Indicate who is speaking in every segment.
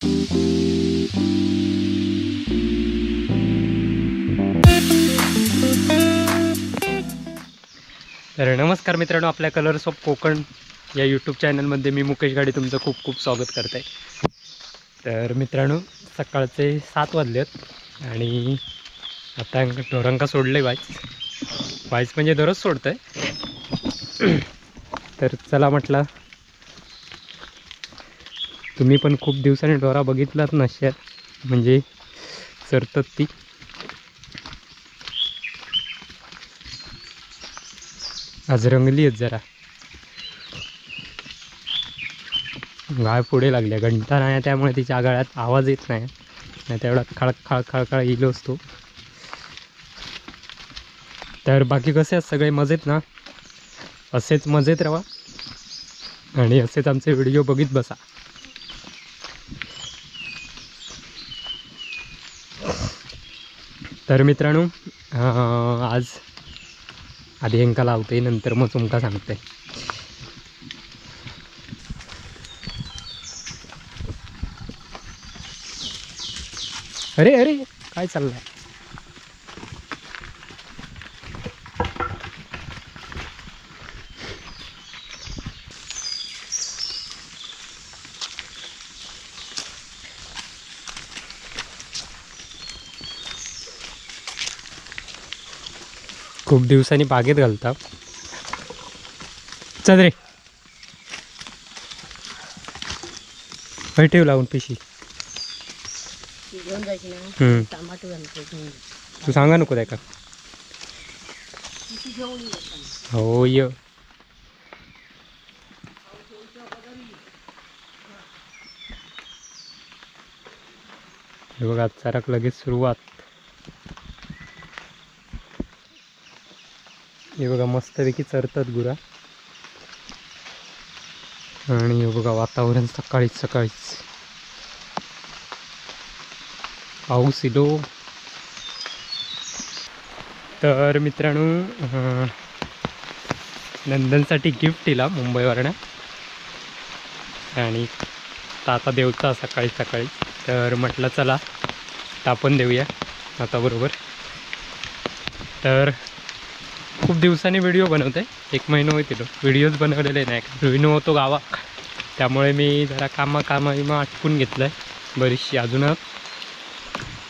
Speaker 1: तर नमस्कार मित्रांनो, आपल्या कलर्स ऑफ कोकण या यूट्यूब चॅनलमध्ये मी मुकेश घाडी तुमचं खूप खूप स्वागत करत आहे. तर मित्रांनो, सकाळचे 7 वाजलेत आणि आता ढोरांका सोडलं आहे वाईच म्हणजे दररोज सोडतं आहे. तर चला म्हटलं, तुम्ही पण खूप दिवसांनी ढोरा बघितलात नसतात, म्हणजे चरतात ती. आज रंगली आहेत जरा, गाय पुढे लागल्या. घंटा नाही त्यामुळे तिच्या गळ्यात आवाज येत नाही, नाही तेवढा खळखळ खळखळ येलो असतो. तर बाकी कसे आहेत सगळे मजेत ना? असेच मजेत राहा आणि असेच आमचे व्हिडिओ बघित बसा. तर मित्रांनो, आज आधी हेंका लावते, नंतर मग तुमका सांगते. अरे अरे काय चाललंय? खूप दिवसांनी बागेत घालता. चल रे, ठेव लावून पिशी. तू सांगा नको त्या का? हो य हे बघा, चारक लगेच सुरुवात. हे बघा मस्तपैकी चरतात गुरा. आणि हे बघा वातावरण सकाळीच पाऊस इलो. तर मित्रांनो, नंदनसाठी गिफ्ट दिला मुंबईवरनं आणि ताता देवचा सकाळी. तर म्हटलं चला आपण देऊया आता बरोबर. तर खूप दिवसांनी व्हिडिओ बनवते, 1 महिना होईल व्हिडिओज बनवलेले नाही. व्हिडिओ होतो गावात, त्यामुळे मी जरा कामा आटपून घेतलं आहे बरीचशी अजून.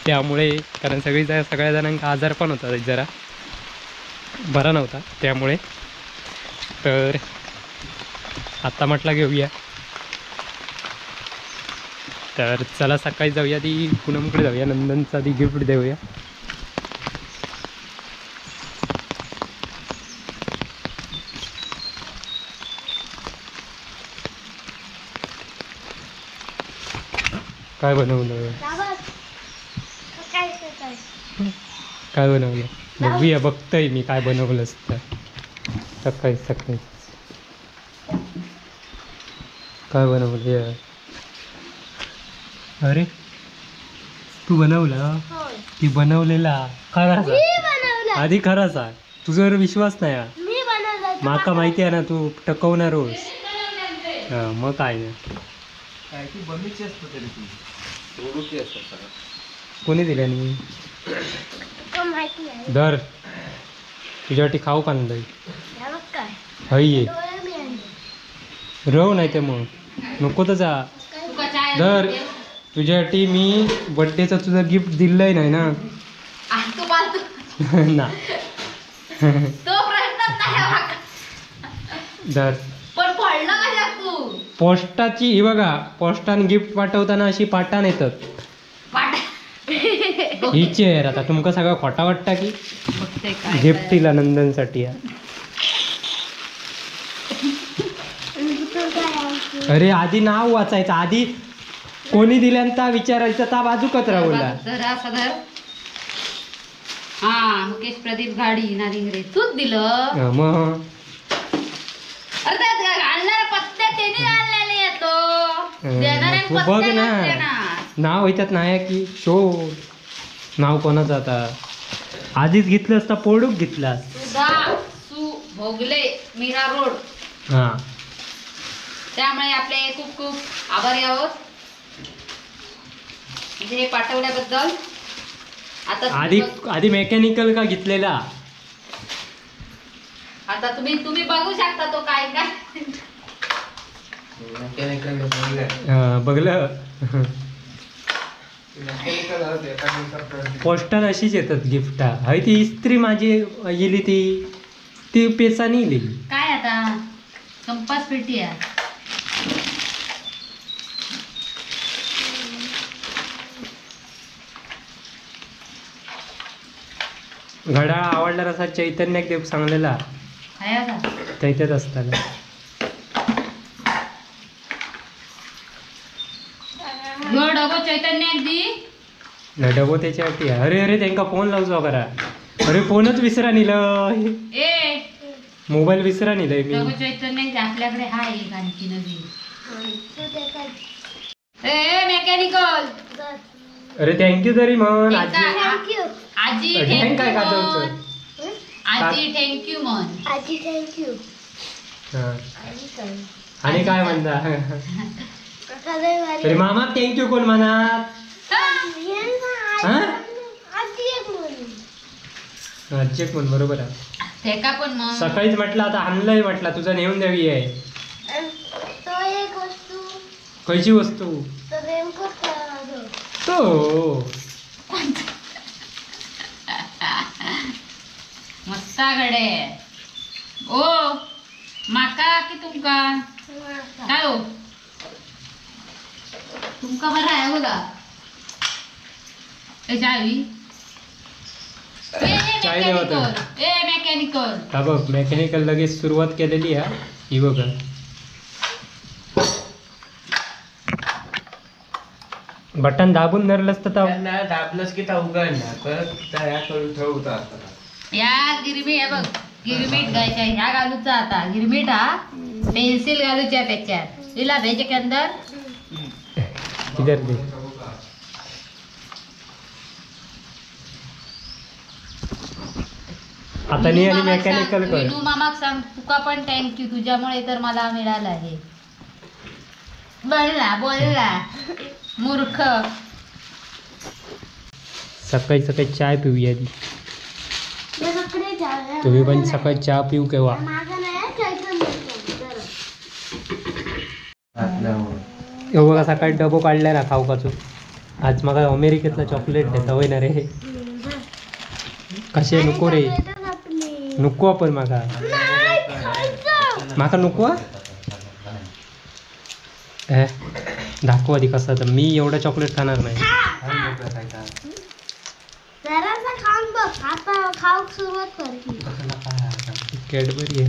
Speaker 1: त्यामुळे कारण सगळ्या जणांना आजार पण होता, जरा बरा नव्हता त्यामुळे. तर आता म्हटलं घेऊया. तर चला सकाळी जाऊया, ती पूनमकडे जाऊया, नंदनचा ती गिफ्ट देऊया. काय बनवलं बघूया, बघतोय मी काय बनवलं असतं. सकाळी काय बनवलं? अरे तू बनवलं? ती बनवलेला खराच आधी खराच आहे. तुझ्यावर विश्वास नाही, माका माहिती आहे ना, तू टकवणार रोज. हा मग काय नाही, कोणी दिल्या मी दर तुझ्यासाठी खाऊ का नाही? हय रव नाही ते मग नको तर जा. दर तुझ्यासाठी मी बड्डेचं तुझं गिफ्ट दिलंय नाही ना. ना दर पोस्टाची ही बघा, पोस्टान गिफ्ट पाठवताना अशी पाटान येतात. ही चेअर आता तुमका सगळं खोटा वाटता की गिफ्ट दिला नंदनसाठी? अरे आधी नाव वाचायचं, आधी कोणी दिल्यांता विचारायचं, ता बाजू कचरा बोलला.
Speaker 2: हा मुकेश प्रदीप घाडी नारिंगरे तूच दिलं
Speaker 1: मग. तू बघ ना, नाव व्हायच्यात नाही की शो नाव कोणाचं. आता आधीच घेतलं असता, पोडूक घेतला.
Speaker 2: भोगले मीरा रोड.
Speaker 1: हा
Speaker 2: त्यामुळे आपले खूप खूप आभारी आहोत. हे पाठवल्याबद्दल. आता
Speaker 1: आधी मेकॅनिकल का घेतलेला?
Speaker 2: आता तुम्ही बघू शकता तो काय काय
Speaker 1: बघलं. पोस्टात अशीच येतात गिफ्ट. हय ती इस्त्री माझी येली ती पेचानी येली
Speaker 2: काय. आता कंपास पेटी आहे.
Speaker 1: घड्याळ आवडला असा चैतन्याक देव सांगलेला. चैत्यात असताना डबो त्याच्यासाठी. अरे त्यांका फोन लावचो करा. अरे फोनच विसरा नेलं. मोबाईल विसरा नेलंय मी.
Speaker 2: चैतन्य आपल्याकडे हा एक आणखी नवीन मेकॅनिकल.
Speaker 1: अरे थँक्यू तरी म्हण.
Speaker 2: आजी
Speaker 1: काय काजवचं.
Speaker 2: आजी थँक्यू म्हण.
Speaker 3: आजी थँक्यू.
Speaker 1: आणि काय म्हणता. अरे मामा थँक्यू कोण म्हणत. आजी म्हण. बरोबर आहे. सकाळीच म्हटलं आता आणलंय म्हटलं तुझं नेऊन द्यावी आहे. खयची वस्तू. तो
Speaker 2: मस्ताकडे. ओ माका की तुमका काय हो. तुमका बरं आहे बोला. चावी मेकॅनिकल.
Speaker 1: हा बघ मेकॅनिकल लगेच सुरुवात केलेली आहे ही बघा. बटन दाबून धरलंस तर
Speaker 4: दाबलंस की उघडणार परत ठेवता.
Speaker 2: या गिरमी आहे बघ. गिरमीट घ्यायच्या ह्या घालूचा. आता गिरमीट हा पेन्सिल घालूच्या त्याच्यात. इला भेजे के अंदर
Speaker 1: किधर दे. आता नी आणि मेकॅनिकल कर.
Speaker 2: विनू मामाक सांग तुका पण थँक्यू. तुझ्यामुळे तर मला मिळालं आहे. बोलला मूर्ख.
Speaker 1: सकाळी सकाळी चाय पिऊया ती. तुम्ही पण सकाळी चहा पिऊ केव्हा. बघा सकाळी डबो काढलाय ना खाऊकाचो. आज मला अमेरिकेतला चॉकलेट देता होय ना रे. कसे नको रे. नको आपण माका नको. दाखव आधी कसं. तर मी एवढं चॉकलेट खाणार नाही. कॅडबरी आहे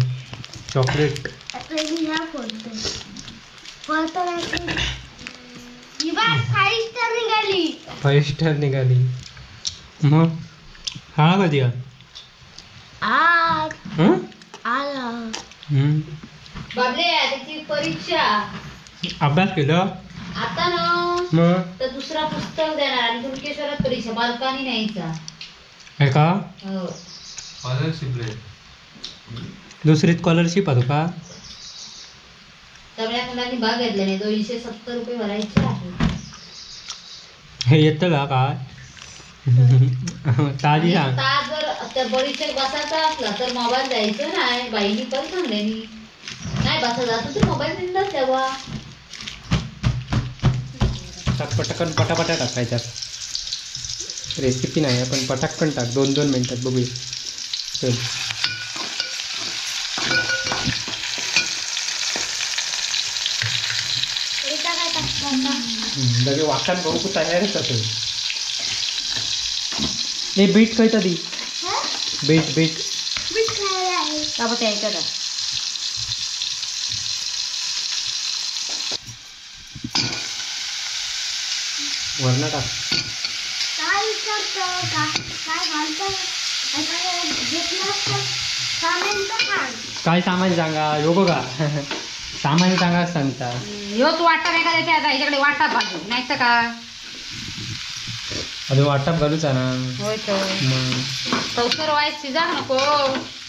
Speaker 1: चॉकलेट. 5 स्टार निघाली. मग हा कधी
Speaker 2: त्याची परीक्षा
Speaker 1: अभ्यास केलं
Speaker 2: आता ना.
Speaker 1: मग
Speaker 2: तर दुसरा पुस्तक देणार आणि कुणकेश्वरात परीक्षा बालकानी न्यायचा
Speaker 1: आहे का.
Speaker 4: स्कॉलरशिप
Speaker 1: दुसरी स्कॉलरशिप आहे का.
Speaker 2: सगळ्या मुलांनी भाग घेतल्याने 270 रुपये भरायचे आहे.
Speaker 1: हे येतं का काय. ताजी सांग.
Speaker 2: जर परीक्षेत बसायचा असला तर मोबाईल द्यायचं नाही. बाईनी पण सांगल्यानी नाही बसा जातो तर मोबाईल दिलाच तेव्हा.
Speaker 1: पटकन पटापटा टाकायच्या. रेसिपी नाही आपण पटाकन टाक. 2-2 मिनिटात बघूया. चल लगे वाटण बघू तयारच असेल. हे बीट खय दी. बीट वरण टाक. काय सामान सांगा. हो बघा सामान सांगा सांगता.
Speaker 2: ह्योच वाटा नाही का देते. आता ह्याच्याकडे वाटा भाजू नाही तर का.
Speaker 1: अजून वाटाप घालूचा ना.
Speaker 2: होय तर चौसर वाईस शिजा नको.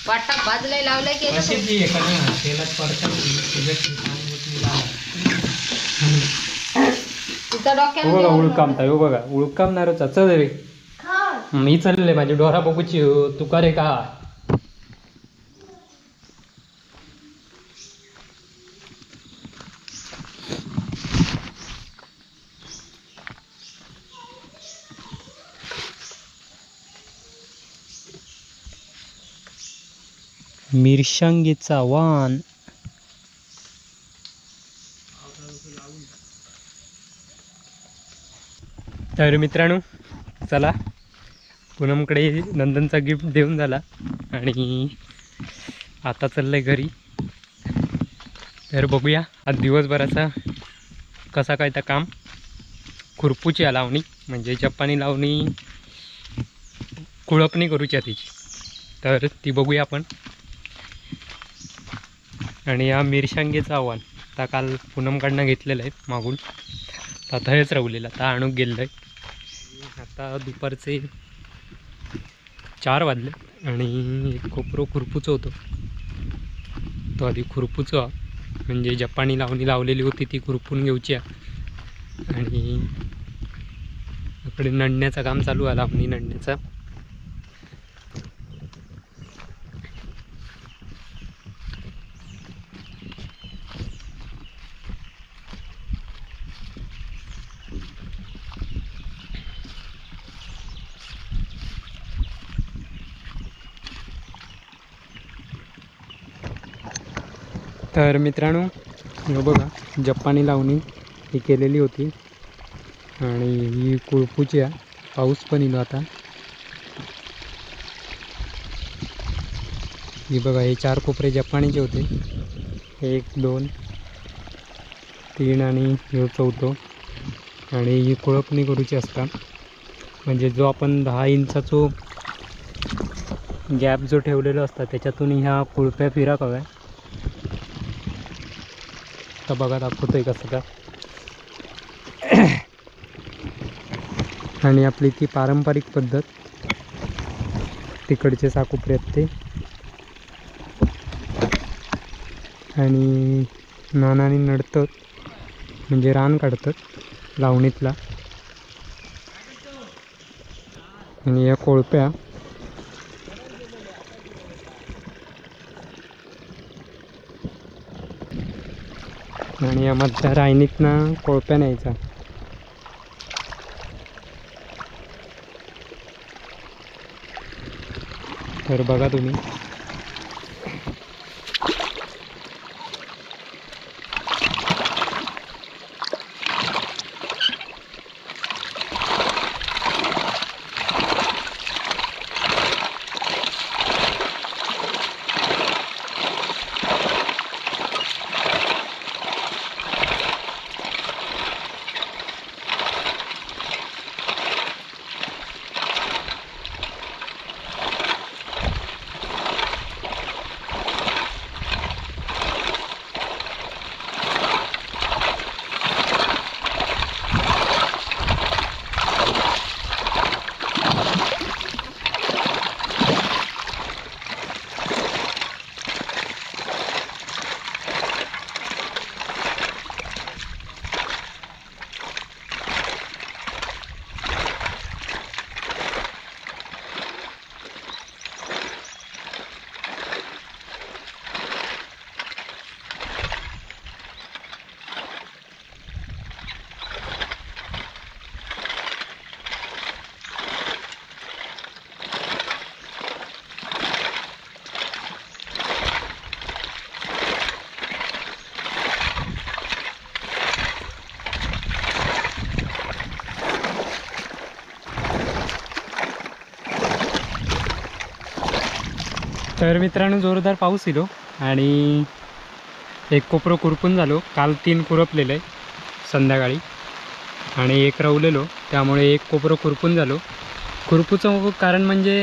Speaker 2: वाटाप भाजलंय लावलंय की
Speaker 1: तेलात परत
Speaker 2: नुसता डोक्याला
Speaker 1: हो बघा
Speaker 2: देऊन
Speaker 1: उळकामता हो बघा उळकामणार चल रे मी चालले माझी डोरा बघूची हो तू का रे का मिरशांगीचा वाण तर मित्रांनो चला पूनमकडे नंदनचा गिफ्ट देऊन झाला आणि आता चाललंय घरी. तर बघूया आज दिवसभराचा कसा काय त्या काम. खुरपूची लावणी म्हणजे जपानी लावणी कुळपणी करूची तिची तर ती बघूया आपण. आणि या मिरशांगेचं आव्हान आता काल पूनमकडनं घेतलेलं आहे मागून आता हेच राहलेलं आता आणूक गेलेलं आहे. आता दुपारचे 4 वाजले आणि एक कोपरो खुरपूचं होतं तो आधी खुरपूचं म्हणजे जपानी लावणी लावलेली होती ती खुरपून घेऊची आणि इकडे नडण्याचं काम चालू आहे लावणी नडण्याचा. तर मित्रांनो हे बघा जपानी लावणी ही केलेली होती आणि ही कुळपूची आहे. पाऊस पण येलो आता. ही बघा हे 4 कोपरे जपानीचे होते 1 2 3 आणि हे 4थं आणि ही कुळपणी करूची असता म्हणजे जो आपण 10 इंचाचो गॅप जो ठेवलेला असता त्याच्यातून ह्या कुळप्या फिराक हव्या. तर बघा दाखवतोय कसं का. आणि आपली ती पारंपरिक पद्धत तिकडचे साकोपरे आहेत ते आणि नानाने नडतात म्हणजे रान काढतात लावणीतला. आणि या कोळप्या आणि यामधल्या रायनीतनं कोळप्या न्यायचा. तर बघा तुम्ही तर मित्रांनो जोरदार पाऊस येलो आणि एक कोपरं खुरपून झालो. काल 3 खुरपलेलं आहे संध्याकाळी आणि एक रवलेलो त्यामुळे एक कोपरं खुरपून झालो. खुरपूचं कारण म्हणजे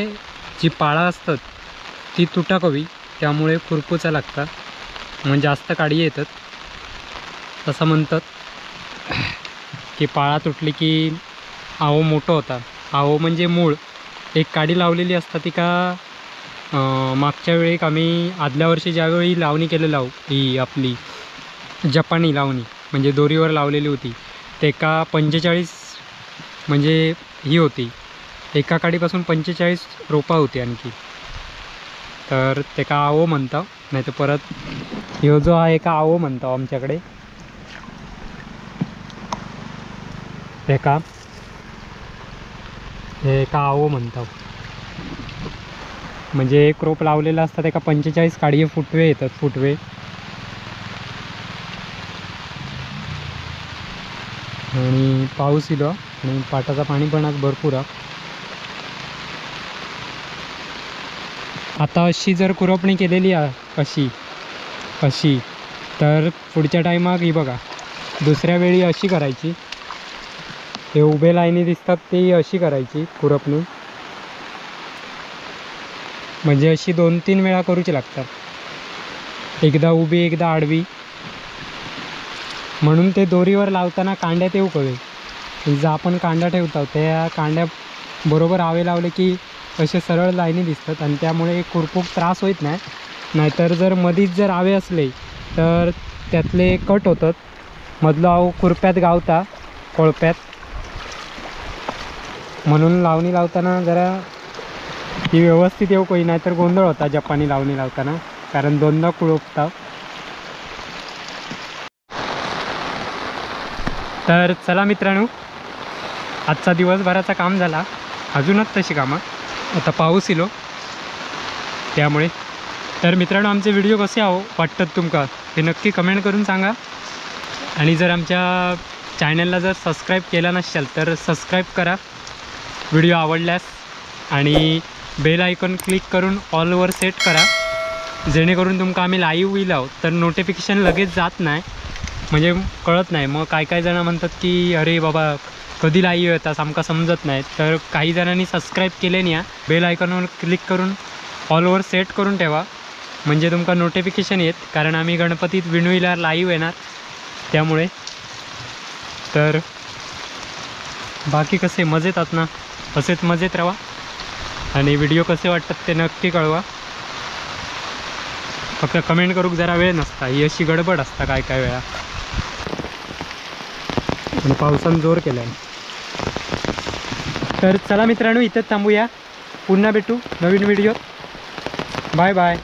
Speaker 1: जी पाळा असतात ती तुटाक हवी त्यामुळे खुरपूचा लागतात म्हणजे जास्त काडी येतात असं म्हणतात की पाळा तुटली की आवो मोठं होता. आवो म्हणजे मूळ एक काडी लावलेली असतात ती का मागच्या वेळी आम्ही आदल्या वर्षी ज्यावेळी लावणी केलेलं आहो ही आपली जपानी लावणी म्हणजे दोरीवर लावलेली होती ते का 45 म्हणजे ही होती, एका काडीपासून 45 रोपा होती आणखी. तर ते का आवो म्हणता, नाही तर परत ह्यो जो आहे का आवो म्हणता आमच्याकडे. ते का हे का आवो म्हणता. म्हणजे एक रोप लावलेलं असतं, एका 45 काडी फुटवे येतात, फुटवे. आणि पाऊस इलो आणि पाटाचं पाणी पण आज भरपूर आहे. आता अशी जर कुरपणी केलेली आहे अशी तर पुढच्या टायमाक ही बघा दुसऱ्या वेळी अशी करायची. हे उभे लाईनी दिसतात ते अशी करायची कुरपणी. म्हणजे अशी 2-3 वेळा करूची लागतात, एकदा उभी एकदा आडवी. म्हणून ते दोरीवर लावताना कांड्यात येऊ कळे. जर आपण कांदा ठेवतो त्या कांड्या बरोबर आवे लावले की असे सरळ लाईनी दिसतात आणि त्यामुळे खूप त्रास होत नाही. नाहीतर जर मधीच जर आवे असले तर त्यातले कट होतात, मधलं आव खुरप्यात गावता कोळप्यात. म्हणून लावणी लावताना जरा ती व्यवस्थित येऊ काही, नाहीतर गोंधळ होता जपानी लावणी लावताना, कारण दोनदा कुळपता. तर चला मित्रांनो, आजचा दिवसभराचा काम झाला, अजूनच तशी कामं. आता पाऊस इलो त्यामुळे. तर मित्रांनो, आमचे व्हिडिओ कसे वाटतात तुमका हे नक्की कमेंट करून सांगा. आणि जर आमच्या चॅनलला जर सबस्क्राईब केला नसेल तर सबस्क्राईब करा व्हिडिओ आवडल्यास. आणि बेल आयकॉन क्लिक करून ऑलवर सेट करा, जेणेकरून तुमका आम्ही लाईव्ह येईल तर नोटिफिकेशन लगेच जात नाही, म्हणजे कळत नाही. मग काय जण म्हणतात की अरे बाबा कधी लाईव्ह येतात आमका समजत नाही. तर काही जणांनी सबस्क्राईब केले नाही, बेल आयकॉनवर क्लिक करून ऑलवर सेट करून ठेवा, म्हणजे तुमका नोटिफिकेशन येत. कारण आम्ही गणपतीत विणवीला लाईव्ह येणार त्यामुळे. तर बाकी कसे मजेत आहात ना, असेच मजेत राहा आणि व्हिडिओ कसे वाटतात ते नक्की कळवा. फक्त कमेंट करूक जरा वेळ नसता, ही अशी गडबड असता काय वेळा. आणि पावसानं जोर केला आहे. तर चला मित्रांनो, इथंच थांबूया, पुन्हा भेटू नवीन व्हिडिओ. Bye bye.